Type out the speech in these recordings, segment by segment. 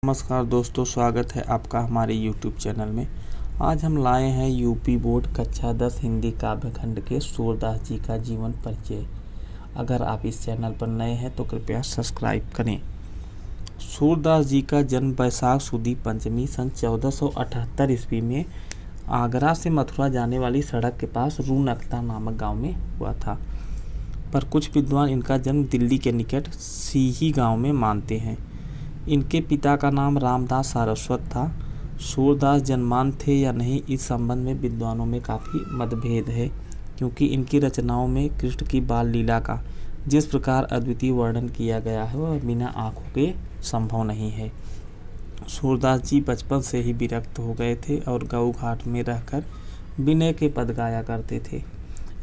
नमस्कार दोस्तों, स्वागत है आपका हमारे YouTube चैनल में। आज हम लाए हैं यूपी बोर्ड कक्षा 10 हिंदी काव्यखंड के सूरदास जी का जीवन परिचय। अगर आप इस चैनल पर नए हैं तो कृपया सब्सक्राइब करें। सूरदास जी का जन्म वैशाख सुदी पंचमी सन 1478 ईस्वी में आगरा से मथुरा जाने वाली सड़क के पास रूनकता नामक गाँव में हुआ था, पर कुछ विद्वान इनका जन्म दिल्ली के निकट सीही गाँव में मानते हैं। इनके पिता का नाम रामदास सारस्वत था। सूरदास जन्मान थे या नहीं, इस संबंध में विद्वानों में काफ़ी मतभेद है, क्योंकि इनकी रचनाओं में कृष्ण की बाल लीला का जिस प्रकार अद्वितीय वर्णन किया गया है वह बिना आँखों के संभव नहीं है। सूरदास जी बचपन से ही विरक्त हो गए थे और गऊ घाट में रहकर विनय के पद गाया करते थे।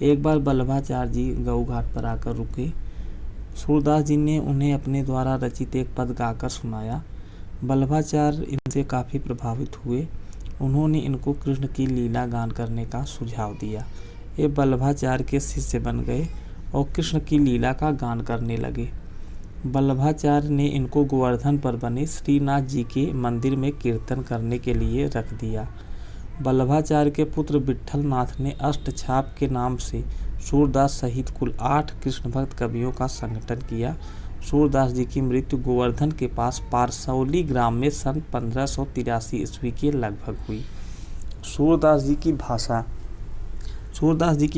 एक बार बल्लभाचार्य जी गऊ घाट पर आकर रुके। सूरदास जी ने उन्हें अपने द्वारा रचित एक पद गाकर सुनाया। बल्लभाचार्य इनसे काफ़ी प्रभावित हुए। उन्होंने इनको कृष्ण की लीला गान करने का सुझाव दिया। ये बल्लभाचार्य के शिष्य बन गए और कृष्ण की लीला का गान करने लगे। बल्लभाचार्य ने इनको गोवर्धन पर बने श्रीनाथ जी के मंदिर में कीर्तन करने के लिए रख दिया। बल्लभाचार्य के पुत्र विट्ठलनाथ ने अष्टछाप के नाम से सूरदास सहित कुल 8 कृष्ण भक्त कवियों का संगठन किया। सूरदास जी की मृत्यु गोवर्धन के पास पारसौली ग्राम में सन 1583 ईस्वी के लगभग हुई। सूरदास जी की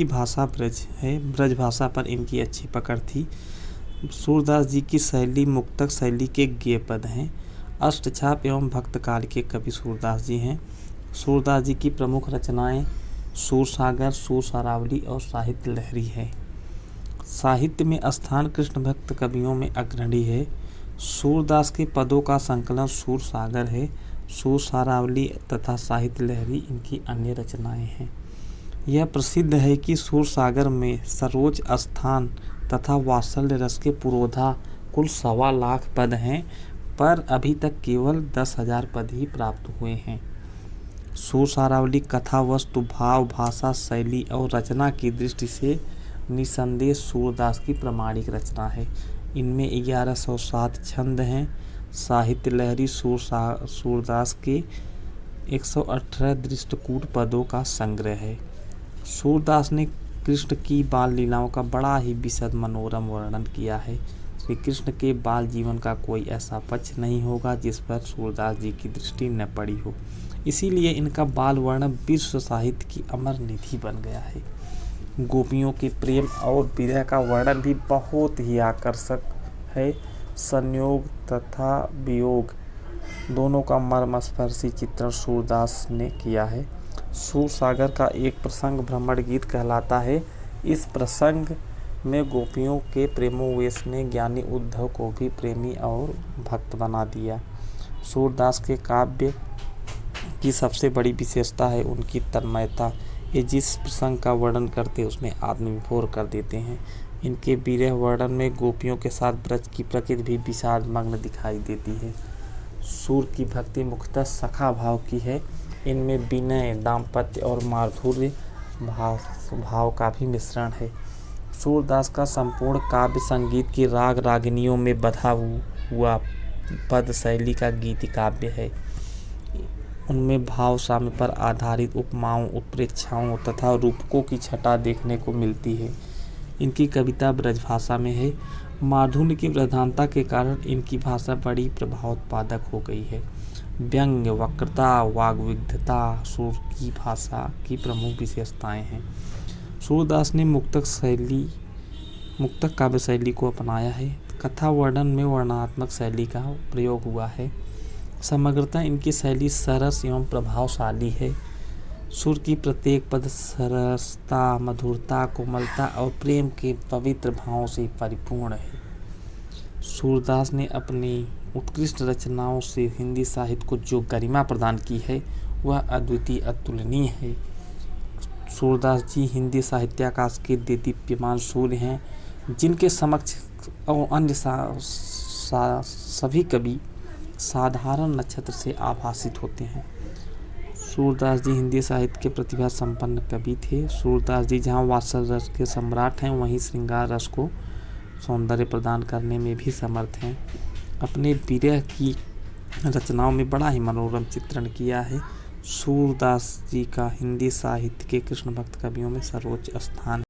भाषा ब्रज है। ब्रज भाषा पर इनकी अच्छी पकड़ थी। सूरदास जी की शैली मुक्तक शैली के गेय पद हैं। अष्टछाप एवं भक्तकाल के कवि सूरदास जी हैं। सूरदास जी की प्रमुख रचनाएं सूरसागर, सूरसारावली और साहित्य लहरी है। साहित्य में स्थान कृष्ण भक्त कवियों में अग्रणी है। सूरदास के पदों का संकलन सूरसागर है। सूरसारावली तथा साहित्य लहरी इनकी अन्य रचनाएं हैं। यह प्रसिद्ध है कि सूरसागर में सरोज स्थान तथा वात्सल्य रस के पुरोधा कुल 1.25 लाख पद हैं, पर अभी तक केवल 10,000 पद ही प्राप्त हुए हैं। सूरसारावली कथा वस्तु, भाव, भाषा, शैली और रचना की दृष्टि से निसंदेह सूरदास की प्रमाणिक रचना है। इनमें 1107 छंद हैं। साहित्य लहरी सूरदास के 118 दृष्टकूट पदों का संग्रह है। सूरदास ने कृष्ण की बाल लीलाओं का बड़ा ही विशद मनोरम वर्णन किया है। श्री कृष्ण के बाल जीवन का कोई ऐसा पक्ष नहीं होगा जिस पर सूरदास जी की दृष्टि न पड़ी हो। इसीलिए इनका बाल वर्णन विश्व साहित्य की अमर निधि बन गया है। गोपियों के प्रेम और विरह का वर्णन भी बहुत ही आकर्षक है। संयोग तथा वियोग दोनों का मर्मस्पर्शी चित्रण सूरदास ने किया है। सूरसागर का एक प्रसंग भ्रमर गीत कहलाता है। इस प्रसंग में गोपियों के प्रेमोवेश ने ज्ञानी उद्धव को भी प्रेमी और भक्त बना दिया। सूरदास के काव्य की सबसे बड़ी विशेषता है उनकी तन्मयता। ये जिस प्रसंग का वर्णन करते उसमें आत्मविभोर कर देते हैं। इनके विरह वर्णन में गोपियों के साथ ब्रज की प्रकृति भी विषाद मग्न दिखाई देती है। सूर की भक्ति मुख्यतः सखा भाव की है। इनमें विनय, दाम्पत्य और माधुर्य भाव का भी मिश्रण है। सूरदास का संपूर्ण काव्य संगीत की राग रागिनियों में बधा हुआ पद शैली का गीत काव्य है। उनमें भाव साम्य पर आधारित उपमाओं, उत्प्रेक्षाओं तथा रूपकों की छटा देखने को मिलती है। इनकी कविता ब्रजभाषा में है। माधुर्य की प्रधानता के कारण इनकी भाषा बड़ी प्रभावोत्पादक हो गई है। व्यंग्य, वक्रता, वाग्विधता सूर की भाषा की प्रमुख विशेषताएं हैं। सूरदास ने मुक्तक काव्य शैली को अपनाया है। कथा वर्णन में वर्णनात्मक शैली का प्रयोग हुआ है। समग्रतः इनकी शैली सरस एवं प्रभावशाली है। सुर की प्रत्येक पद सरसता, मधुरता, कोमलता और प्रेम के पवित्र भावों से परिपूर्ण है। सूरदास ने अपनी उत्कृष्ट रचनाओं से हिंदी साहित्य को जो गरिमा प्रदान की है वह अद्वितीय, अतुलनीय है। सूरदास जी हिंदी साहित्याकाश के दीप्यमान सूर्य हैं, जिनके समक्ष और अन्य सभी कवि साधारण नक्षत्र से आभासित होते हैं। सूरदास जी हिंदी साहित्य के प्रतिभा संपन्न कवि थे। सूरदास जी जहाँ वात्सल्य रस के सम्राट हैं, वहीं श्रृंगार रस को सौंदर्य प्रदान करने में भी समर्थ हैं। अपने विरह की रचनाओं में बड़ा ही मनोरम चित्रण किया है। सूरदास जी का हिंदी साहित्य के कृष्ण भक्त कवियों में सर्वोच्च स्थान है।